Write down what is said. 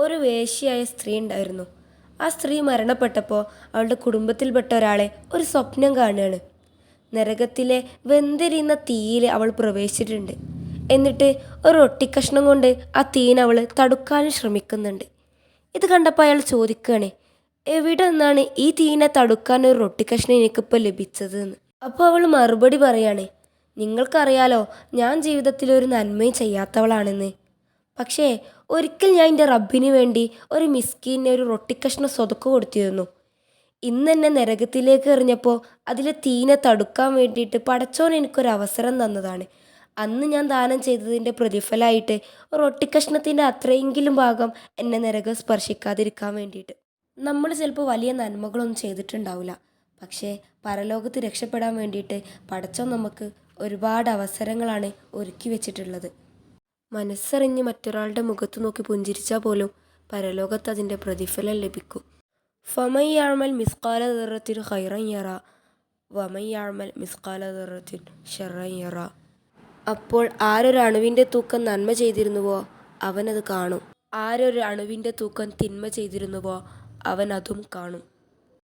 ഒരു വേശ്യയായ സ്ത്രീ ഉണ്ടായിരുന്നു. ആ സ്ത്രീ മരണപ്പെട്ടപ്പോൾ അവളുടെ കുടുംബത്തിൽപ്പെട്ട ഒരാളെ ഒരു സ്വപ്നം കാണുകയാണ്. നരകത്തിലെ വെന്തെരിയുന്ന തീയിൽ അവൾ പ്രവേശിച്ചിട്ടുണ്ട്. എന്നിട്ട് ഒരു ഒട്ടിക്കഷ്ണം കൊണ്ട് ആ തീനെ അവൾ തടുക്കാനും ശ്രമിക്കുന്നുണ്ട്. ഇത് കണ്ടപ്പോൾ അയാൾ ചോദിക്കുകയാണ്, എവിടെ നിന്നാണ് ഈ തീനെ തടുക്കാൻ ഒരു ഒട്ടിക്കഷ്ണം എനിക്കിപ്പോൾ ലഭിച്ചത് എന്ന്. അപ്പോൾ അവൾ മറുപടി പറയാണ്, നിങ്ങൾക്കറിയാലോ ഞാൻ ജീവിതത്തിൽ ഒരു നന്മയും ചെയ്യാത്തവളാണെന്ന്. പക്ഷേ ഒരിക്കൽ ഞാൻ എൻ്റെ റബ്ബിന് വേണ്ടി ഒരു മിസ്കീനെ ഒരു റൊട്ടിക്കഷ്ണം സ്വതക്ക് കൊടുത്തിരുന്നു. ഇന്നെന്നെ നരകത്തിലേക്ക് എറിഞ്ഞപ്പോൾ അതിലെ തീനെ തടുക്കാൻ വേണ്ടിയിട്ട് പടച്ചോൻ എനിക്കൊരവസരം തന്നതാണ്. അന്ന് ഞാൻ ദാനം ചെയ്തതിൻ്റെ പ്രതിഫലമായിട്ട് ഒരു ഒട്ടിക്കഷ്ണത്തിൻ്റെ അത്രയെങ്കിലും ഭാഗം എന്നെ നരകം സ്പർശിക്കാതിരിക്കാൻ വേണ്ടിയിട്ട്. നമ്മൾ ചിലപ്പോൾ വലിയ നന്മകളൊന്നും ചെയ്തിട്ടുണ്ടാവില്ല, പക്ഷേ പരലോകത്ത് രക്ഷപ്പെടാൻ വേണ്ടിയിട്ട് പടച്ചോൻ നമുക്ക് ഒരുപാട് അവസരങ്ങളാണ് ഒരുക്കി വെച്ചിട്ടുള്ളത്. മനസ്സറിഞ്ഞ് മറ്റൊരാളുടെ മുഖത്ത് നോക്കി പുഞ്ചിരിച്ചാൽ പോലും പരലോകത്ത് അതിൻ്റെ പ്രതിഫലം ലഭിക്കും. ഫമൻ യഅമൽ മിസ്ഖാല ദർറത്തിൻ ഖൈറൻ യറ വമൻ യഅമൽ മിസ്ഖാല ദർറത്തിൻ ശർറൻ യറ. അപ്പോൾ ആരൊരു അണുവിൻ്റെ തൂക്കം നന്മ ചെയ്തിരുന്നുവോ അവനത് കാണും, ആരൊരു അണുവിൻ്റെ തൂക്കം തിന്മ ചെയ്തിരുന്നുവോ അവൻ അതും കാണും.